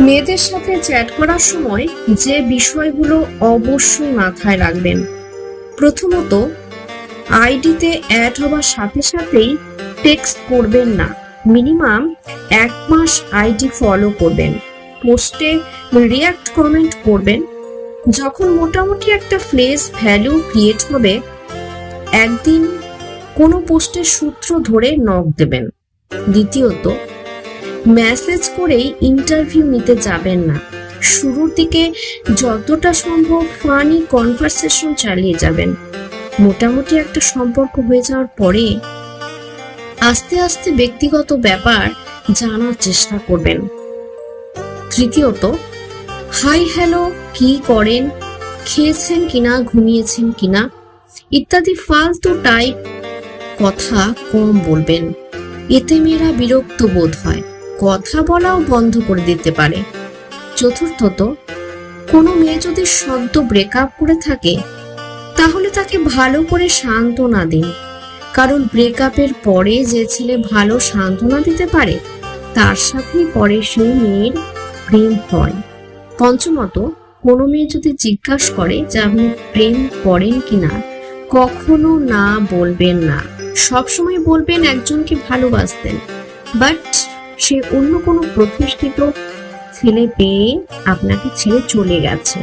মেয়েদের সাথে চ্যাট করার সময় যে বিষয়গুলো অবশ্যই মাথায় রাখবেন, প্রথমত আইডিতে অ্যাড হবার সাথে সাথেই টেক্সট করবেন না। মিনিমাম 1 মাস আইডি ফলো করবেন, পোস্টে রিঅ্যাক্ট কমেন্ট করবেন। যখন মোটামুটি একটা ফেস ভ্যালু ক্রিয়েট হবে, একদিন কোনো পোস্টের সূত্র ধরে নক দেবেন। দ্বিতীয়ত, মেসেজ করেই ইন্টারভিউ নিতে যাবেন না। শুরুর দিকে যতটা সম্ভব ফানি কনভারসেশন চালিয়ে যাবেন। মোটামুটি একটা সম্পর্ক হয়ে যাওয়ার পরে আস্তে আস্তে ব্যক্তিগত ব্যাপার জানার চেষ্টা করবেন। তৃতীয়ত, হাই হ্যালো, কি করেন, খেয়েছেন কিনা, ঘুমিয়েছেন কিনা ইত্যাদি ফালতু টাইপ কথা কম বলবেন। এতে মেয়েরা বিরক্ত বোধ হয়, কথা বলাও বন্ধ করে দিতে পারে। চতুর্থত, কোনো মেয়ে যদি সদ্য ব্রেকআপ করে থাকে তাহলে তাকে ভালো করে সান্ত্বনা দিন, কারণ ব্রেকআপের পরে যে ছেলে ভালো সান্ত্বনা দিতে পারে তার সাথেই পরে সেই মেয়ের প্রেম হয়। পঞ্চমত, কোনো মেয়ে যদি জিজ্ঞাসা করে যে আপনি প্রেম করেন কিনা, কখনো না বলবেন না। সবসময় বলবেন একজনকে ভালোবাসতেন, বাট সে অন্য কোনো প্রতিষ্ঠিত ছেলে পেয়ে আপনাকে ছেড়ে চলে গেছে।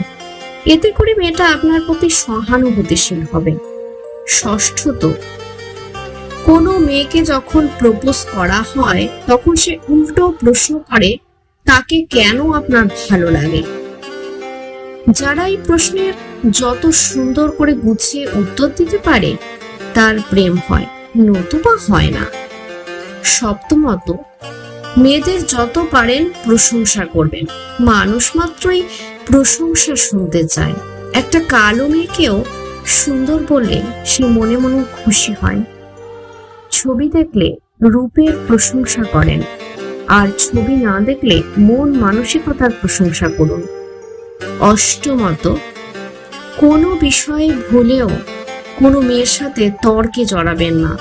এতে করে মেয়েটা আপনার প্রতি সহানুভূতিশীল হবে। ষষ্ঠত, কোনো মেয়েকে যখন প্রপোজ করা হয় তখন সে উল্টো প্রশ্ন করে তাকে কেন আপনার ভালো লাগে। যারা এই প্রশ্নের যত সুন্দর করে গুছিয়ে উত্তর দিতে পারে তার প্রেম হয়, নতুবা হয় না। সপ্তমত, মেয়েদের যত পারেন প্রশংসা করবেন। মানুষ মাত্রই প্রশংসা শুনতে চায়। একটা কালো মেয়েকেও সুন্দর বললে সে মনে মনে খুশি হয়। ছবি দেখলে রূপের প্রশংসা করেন, আর ছবি না দেখলে মন মানসিকতার প্রশংসা করুন। অষ্টমত, কোনো বিষয়ে ভুলেও কোনো মেয়ের সাথে তর্কে জড়াবেন না।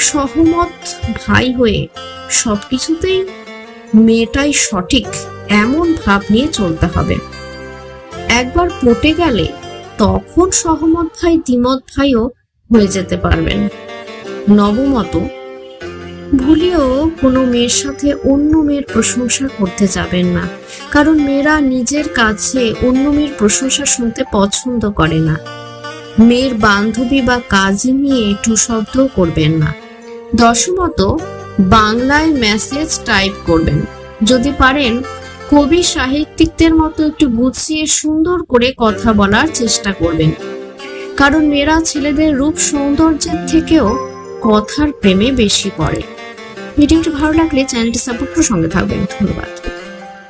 সহমত ভাই হয়ে সবকিছুতেই মেয়েটাই সঠিক এমন ভাব নিয়ে চলতে হবে। একবার পটে গেলে তখন সহমত ভাই দ্বিমত ভাইও হয়ে যেতে পারবেন। নবমত, ভুলেও কোনো মেয়ের সাথে অন্য মেয়ের প্রশংসা করতে যাবেন না, কারণ মেয়েরা নিজের কাছে অন্য মেয়ের প্রশংসা শুনতে পছন্দ করে না। মেয়ের বান্ধবী বা কাজে নিয়ে টু শব্দও করবেন না। দশমত, বাংলায় মেসেজ টাইপ করবেন। যদি পারেন কবি সাহিত্যিকদের মতো একটু গুছিয়ে সুন্দর করে কথা বলার চেষ্টা করবেন, কারণ মেয়েরা ছেলেদের রূপ সৌন্দর্যের থেকেও কথার প্রেমে বেশি পড়ে। ভিডিওটি ভালো লাগলে চ্যানেলটি সাবস্ক্রাইব করে সঙ্গে থাকবেন। ধন্যবাদ।